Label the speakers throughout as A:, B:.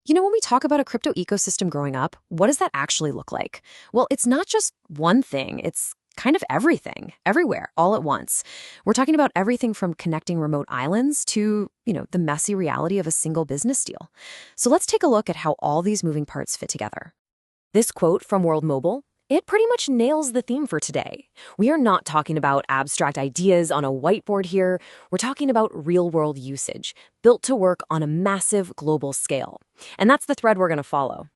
A: When we talk about a crypto ecosystem growing up, what does that actually look like? Well, it's not just one thing. It's kind of everything, everywhere, all at once. We're talking about everything from connecting remote islands to, the messy reality of a single business deal. So let's take a look at how all these moving parts fit together. This quote from World Mobile, it pretty much nails the theme for today. We are not talking about abstract ideas on a whiteboard here. We're talking about real-world usage, built to work on a massive global scale. And that's the thread we're going to follow.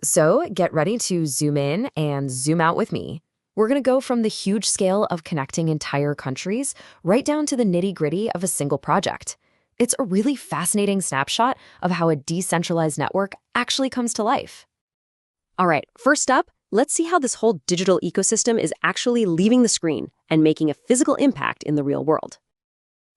A: So get ready to zoom in and zoom out with me. We're going to go from the huge scale of connecting entire countries right down to the nitty-gritty of a single project. It's a really fascinating snapshot of how a decentralized network actually comes to life. All right, first up, let's see how this whole digital ecosystem is actually leaving the screen and making a physical impact in the real world.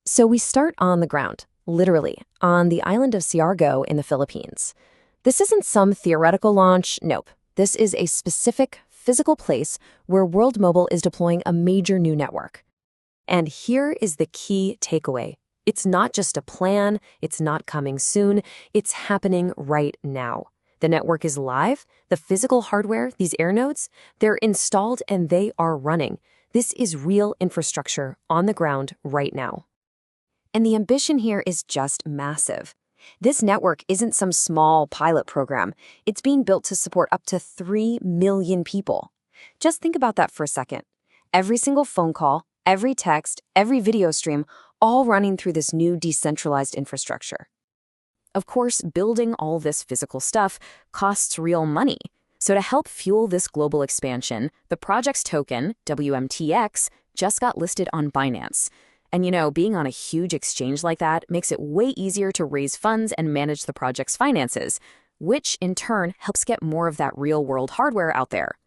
A: So we start on the ground, literally, on the island of Siargao in the Philippines. This isn't some theoretical launch, nope. This is a specific physical place where World Mobile is deploying a major new network. And here is the key takeaway. It's not just a plan, it's not coming soon, it's happening right now. The network is live, the physical hardware, these air nodes, they're installed and they are running. This is real infrastructure on the ground right now. And the ambition here is just massive. This network isn't some small pilot program. It's being built to support up to 3 million people. Just think about that for a second. Every single phone call, every text, every video stream, all running through this new decentralized infrastructure. Of course, building all this physical stuff costs real money. So to help fuel this global expansion, the project's token, WMTX, just got listed on Binance. And being on a huge exchange like that makes it way easier to raise funds and manage the project's finances, which in turn helps get more of that real-world hardware out there.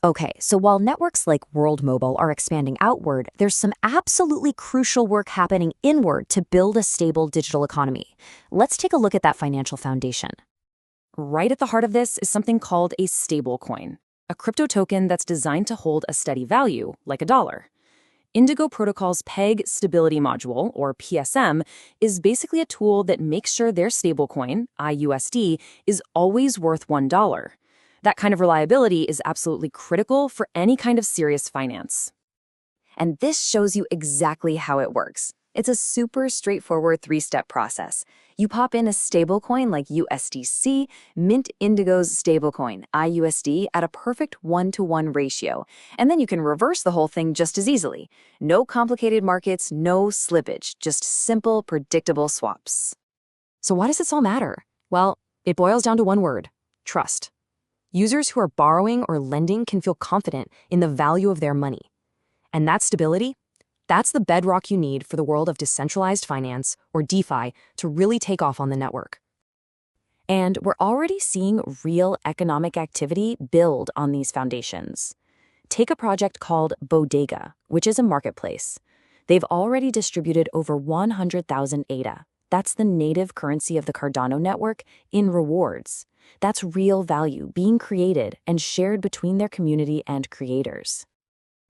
A: Okay, so while networks like World Mobile are expanding outward, there's some absolutely crucial work happening inward to build a stable digital economy. Let's take a look at that financial foundation. Right at the heart of this is something called a stablecoin, a crypto token that's designed to hold a steady value, like a dollar. Indigo Protocol's Peg Stability Module, or PSM, is basically a tool that makes sure their stablecoin, iUSD, is always worth $1. That kind of reliability is absolutely critical for any kind of serious finance. And this shows you exactly how it works. It's a super straightforward 3-step process. You pop in a stablecoin like USDC, mint Indigo's stablecoin, iUSD, at a perfect 1-to-1 ratio. And then you can reverse the whole thing just as easily. No complicated markets, no slippage, just simple, predictable swaps. So why does this all matter? Well, it boils down to one word: trust. Users who are borrowing or lending can feel confident in the value of their money. And that stability, that's the bedrock you need for the world of decentralized finance, or DeFi, to really take off on the network. And we're already seeing real economic activity build on these foundations. Take a project called Bodega, which is a marketplace. They've already distributed over 100,000 ADA. That's the native currency of the Cardano network in rewards. That's real value being created and shared between their community and creators.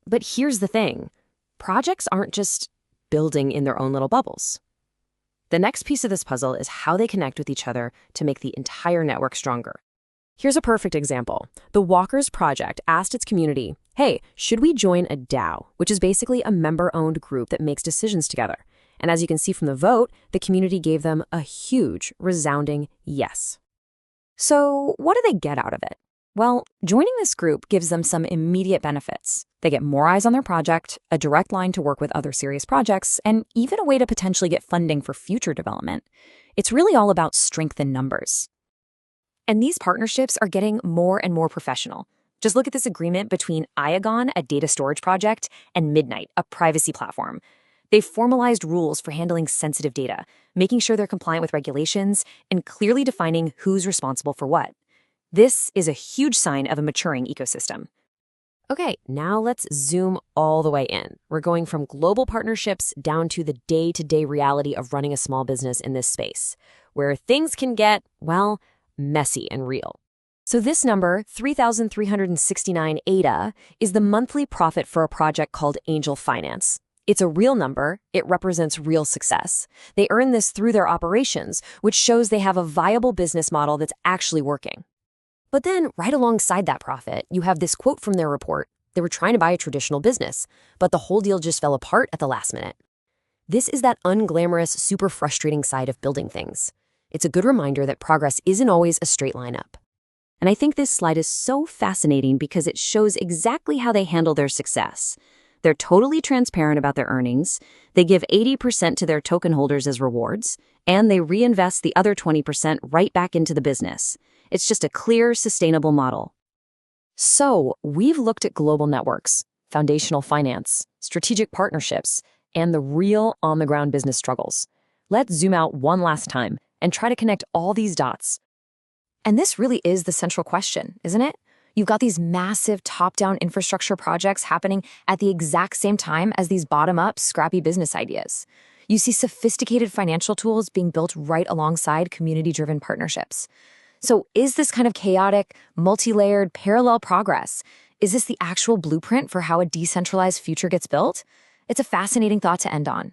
A: But here's the thing. Projects aren't just building in their own little bubbles. The next piece of this puzzle is how they connect with each other to make the entire network stronger. Here's a perfect example. The Walkers project asked its community, hey, should we join a DAO, which is basically a member-owned group that makes decisions together? And as you can see from the vote, the community gave them a huge, resounding yes. So what do they get out of it? Well, joining this group gives them some immediate benefits. They get more eyes on their project, a direct line to work with other serious projects, and even a way to potentially get funding for future development. It's really all about strength in numbers. And these partnerships are getting more and more professional. Just look at this agreement between Iagon, a data storage project, and Midnight, a privacy platform. They've formalized rules for handling sensitive data, making sure they're compliant with regulations, and clearly defining who's responsible for what. This is a huge sign of a maturing ecosystem. Okay, now let's zoom all the way in. We're going from global partnerships down to the day-to-day reality of running a small business in this space, where things can get, well, messy and real. So this number, 3,369 ADA, is the monthly profit for a project called Angel Finance. It's a real number. It represents real success. They earn this through their operations, which shows they have a viable business model that's actually working. But then, right alongside that profit, you have this quote from their report. They were trying to buy a traditional business, but the whole deal just fell apart at the last minute. This is that unglamorous, super frustrating side of building things. It's a good reminder that progress isn't always a straight line up. And I think this slide is so fascinating because it shows exactly how they handle their success. They're totally transparent about their earnings, they give 80% to their token holders as rewards, and they reinvest the other 20% right back into the business. It's just a clear, sustainable model. So, we've looked at global networks, foundational finance, strategic partnerships, and the real on-the-ground business struggles. Let's zoom out one last time and try to connect all these dots. And this really is the central question, isn't it? You've got these massive top-down infrastructure projects happening at the exact same time as these bottom-up, scrappy business ideas. You see sophisticated financial tools being built right alongside community-driven partnerships. So is this kind of chaotic, multi-layered, parallel progress? Is this the actual blueprint for how a decentralized future gets built? It's a fascinating thought to end on.